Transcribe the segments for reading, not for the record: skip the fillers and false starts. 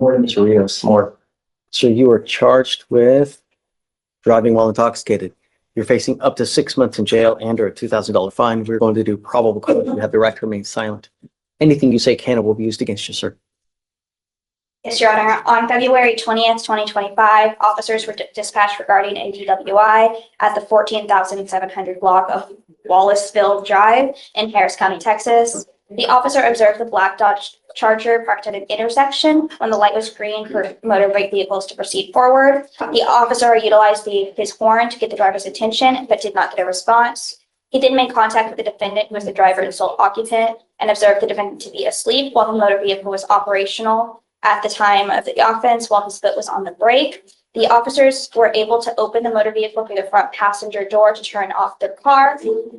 Morning, Mr. Rios. More. So you are charged with driving while intoxicated. You're facing up to 6 months in jail and or a $2,000 fine. We're going to do probable cause. You have the right to remain silent. Anything you say can or will be used against you, sir. Yes, Your Honor. On February 20th, 2025, officers were dispatched regarding a DWI at the 14,700 block of Wallaceville Drive in Harris County, Texas. The officer observed the black Dodge Charger parked at an intersection when the light was green for motor vehicles to proceed forward. The officer utilized his horn to get the driver's attention, but did not get a response. He then made contact with the defendant, who was the driver and sole occupant, and observed the defendant to be asleep while the motor vehicle was operational at the time of the offense while his foot was on the brake. The officers were able to open the motor vehicle through the front passenger door to turn off the car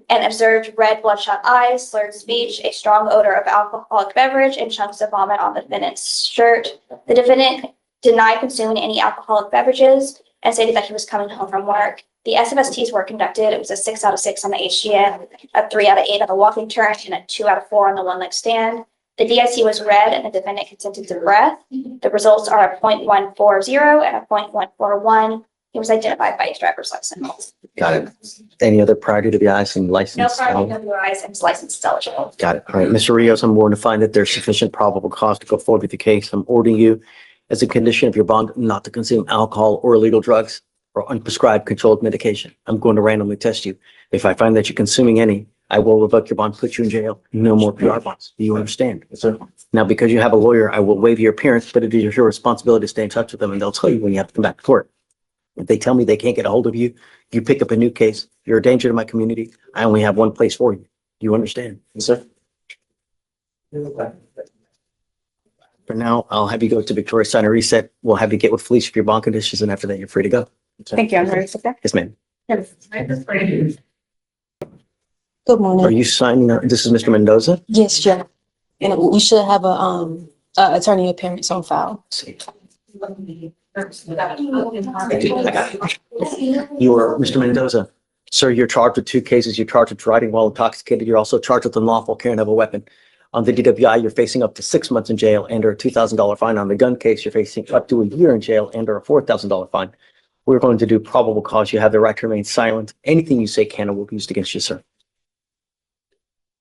and observed red bloodshot eyes, slurred speech, a strong odor of alcoholic beverage, and chunks of vomit on the defendant's shirt. The defendant denied consuming any alcoholic beverages and stated that he was coming home from work. The SFSTs were conducted. It was a 6 out of 6 on the HGM, a 3 out of 8 on the walking turn, and a 2 out of 4 on the one-leg stand. The DIC was read and the defendant consented to breath. The results are a 0.140 and a 0.141. He was identified by his driver's license. Got it. Any other prior DWIs and license? No prior DWIs and his license is eligible. Got it. All right. Mr. Rios, I'm going to find that there's sufficient probable cause to go forward with the case. I'm ordering you as a condition of your bond not to consume alcohol or illegal drugs or unprescribed controlled medication. I'm going to randomly test you. If I find that you're consuming any, I will revoke your bond, put you in jail. No more PR bonds. Do you understand? Yes, sir. Now, because you have a lawyer, I will waive your appearance, but it is your responsibility to stay in touch with them, and they'll tell you when you have to come back to court. If they tell me they can't get a hold of you, you pick up a new case. You're a danger to my community. I only have one place for you. Do you understand? Yes, sir. For now, I'll have you go to Victoria, sign a reset. We'll have you get with Felicia for your bond conditions, and after that, you're free to go. Thank you. I'm ready to accept. Yes, ma'am. Good morning. Are you signing? This is Mr. Mendoza. Yes, Judge. And we should have a attorney appearance on file. I got it. You are Mr. Mendoza. Sir, you're charged with 2 cases. You're charged with driving while intoxicated. You're also charged with unlawful carrying of a weapon. On the DWI, you're facing up to 6 months in jail and or a $2,000 fine. On the gun case, you're facing up to a year in jail and or a $4,000 fine. We're going to do probable cause. You have the right to remain silent. Anything you say can or will be used against you, sir.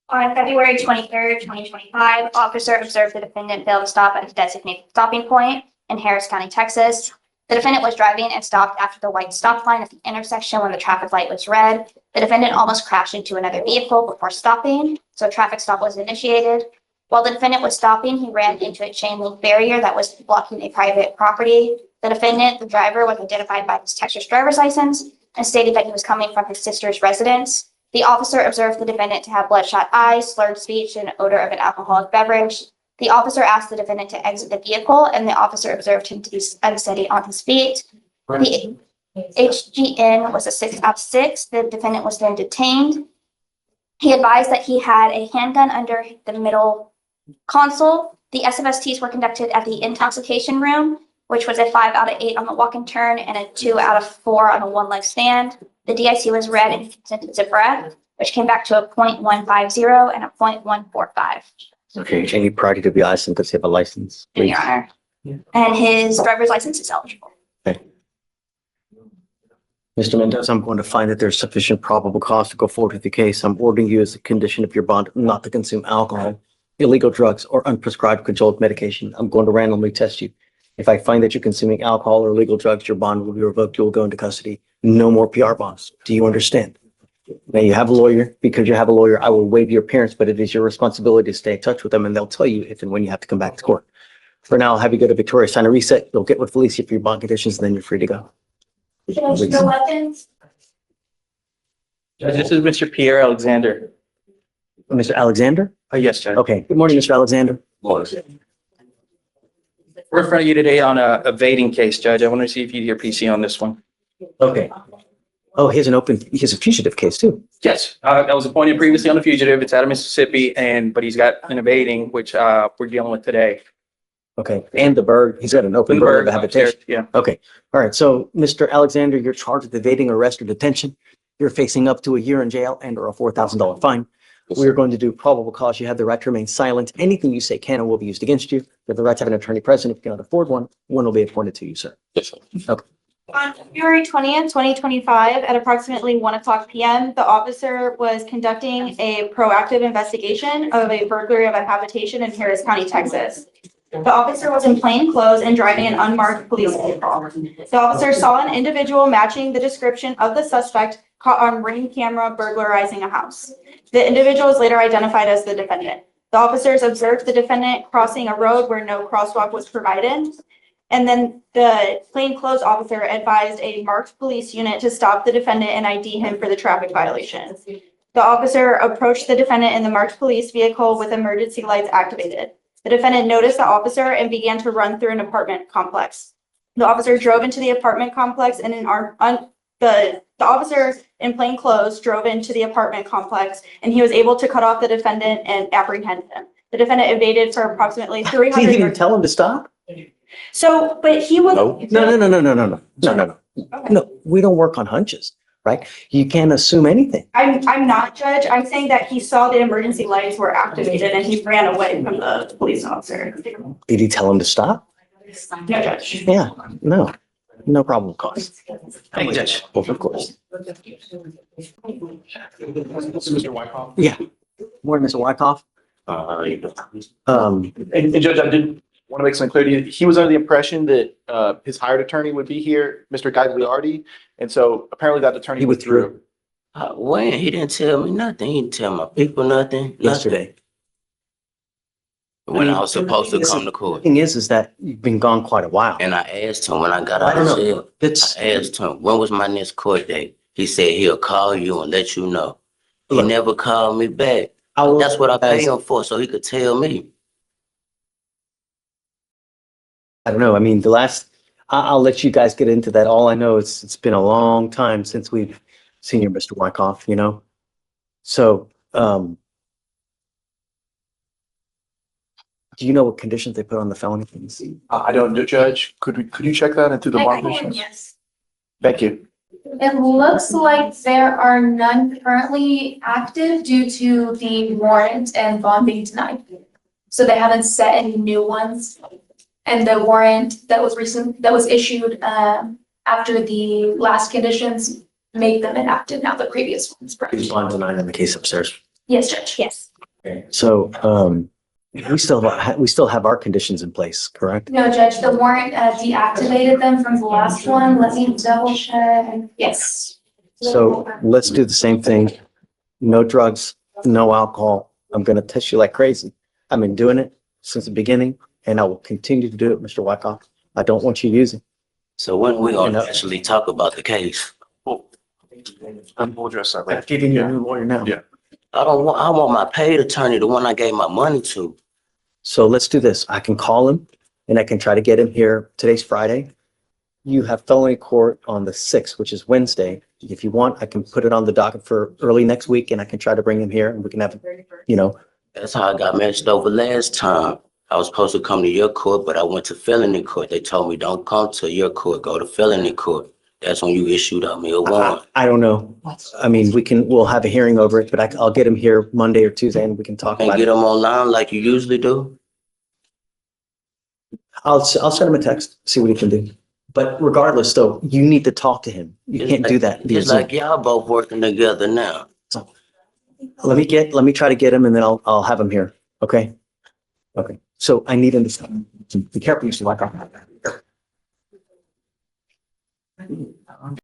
On February 23rd, 2025, officer observed the defendant fail to stop at a designated stopping point in Harris County, Texas. The defendant was driving and stopped after the white stop line at the intersection when the traffic light was red. The defendant almost crashed into another vehicle before stopping, so a traffic stop was initiated. While the defendant was stopping, he ran into a chain link barrier that was blocking a private property. The defendant, the driver, was identified by his Texas driver's license and stated that he was coming from his sister's residence. The officer observed the defendant to have bloodshot eyes, slurred speech, and odor of an alcoholic beverage. The officer asked the defendant to exit the vehicle, and the officer observed him to be unsteady on his feet. The HGN was a 6 out of 6. The defendant was then detained. He advised that he had a handgun under the middle console. The SFSTs were conducted at the intoxication room, which was a 5 out of 8 on the walk and turn and a 2 out of 4 on a one-leg stand. The DIC was read and consented to breath, which came back to a 0.150 and a 0.145. Okay. Any prior DWIs and does he have a license? In your honor. And his driver's license is eligible. Okay. Mr. Mendoza, I'm going to find that there's sufficient probable cause to go forward with the case. I'm ordering you as a condition of your bond not to consume alcohol, illegal drugs, or unprescribed controlled medication. I'm going to randomly test you. If I find that you're consuming alcohol or illegal drugs, your bond will be revoked. You will go into custody. No more PR bonds. Do you understand? Now you have a lawyer. Because you have a lawyer, I will waive your appearance, but it is your responsibility to stay in touch with them, and they'll tell you if and when you have to come back to court. For now, I'll have you go to Victoria, sign a reset. You'll get with Felicia for your bond conditions, and then you're free to go. No weapons. Judge, this is Mr. Pierre Alexander. Mr. Alexander? Yes, Judge. Okay. Good morning, Mr. Alexander. We're in front of you today on a evading case, Judge. I want to see if you need your PC on this one. Okay. Oh, he has a fugitive case too. Yes, I was appointed previously on the fugitive. It's out of Mississippi, but he's got an evading, which we're dealing with today. Okay. And the bird, he's got an open bird habitation. Yeah. Okay. All right. So, Mr. Alexander, you're charged with evading arrest or detention. You're facing up to a year in jail and or a $4,000 fine. We are going to do probable cause. You have the right to remain silent. Anything you say can and will be used against you. You have the right to have an attorney present. If you cannot afford one will be appointed to you, sir. Yes, sir. On February 20th, 2025, at approximately 1:00 PM, the officer was conducting a proactive investigation of a burglary of a habitation in Harris County, Texas. The officer was in plain clothes and driving an unmarked police vehicle. The officer saw an individual matching the description of the suspect caught on ring camera burglarizing a house. The individual was later identified as the defendant. The officers observed the defendant crossing a road where no crosswalk was provided. And then the plainclothes officer advised a marked police unit to stop the defendant and ID him for the traffic violation. The officer approached the defendant in the marked police vehicle with emergency lights activated. The defendant noticed the officer and began to run through an apartment complex. The officer drove into the apartment complex and the officer in plain clothes drove into the apartment complex and he was able to cut off the defendant and apprehend him. The defendant evaded for approximately 300 He didn't yards. tell him to stop? So, but he was. No. No, we don't work on hunches, right? You can't assume anything. I'm not, Judge. I'm saying that he saw the emergency lights were activated and he ran away from the police officer. Did he tell him to stop? No, Judge. Yeah, no problem cause. Thank you, Judge. Well, of course. Mr. Wyckoff? Yeah. Morning, Mr. Wyckoff. And Judge, I did want to make some clarity. He was under the impression that his hired attorney would be here, Mr. Gagliardi. And so apparently that attorney He withdrew. When? He didn't tell me nothing. He didn't tell my people nothing. Yesterday. When I was supposed to come to The court. thing is that you've been gone quite a while. And I asked him when I got I out don't of know. jail. It's, I asked him, when was my next court date? He said he'll call you and let you know. He Look. never called me back. I will- That's what I paid as- him for, so he could tell me. I don't know. I mean, I'll let you guys get into that. All I know is it's been a long time since we've seen you, Mr. Wyckoff, you know? So, do you know what conditions they put on the felony things? I don't know, Judge. Could you check that into the bond? Yes. Thank you. It looks like there are none currently active due to the warrant and bond being denied. So they haven't set any new ones. And the warrant that was issued after the last conditions made them inactive. Now the previous ones. He's bond denied in the case upstairs. Yes, Judge. Yes. So, we still have our conditions in place, correct? No, Judge, the warrant deactivated them from the last one. Let me double check. Yes. So let's do the same thing. No drugs, no alcohol. I'm gonna test you like crazy. I've been doing it since the beginning and I will continue to do it, Mr. Wyckoff. I don't want you using. So when we gonna know. actually talk about the case? We'll address that I'm later. giving you a new lawyer now. Yeah. I want my paid attorney, the one I gave my money to. So let's do this. I can call him and I can try to get him here. Today's Friday. You have felony court on the 6th, which is Wednesday. If you want, I can put it on the docket for early next week and I can try to bring him here and we can have, you know, That's how I got messed over last time. I was supposed to come to your court, but I went to felony court. They told me, don't come to your court, go to felony court. That's when you issued me a warrant. I don't know. I mean, we'll have a hearing over it, but I'll get him here Monday or Tuesday and we can talk And about get it. them online like you usually do. I'll send him a text, see what he can do. But regardless, though, you need to talk to him. You can't do that via It's Zoom. like y'all both working together now. Let me try to get him and then I'll have him here. Okay? Okay. So I need him to be careful, Mr. Wyckoff.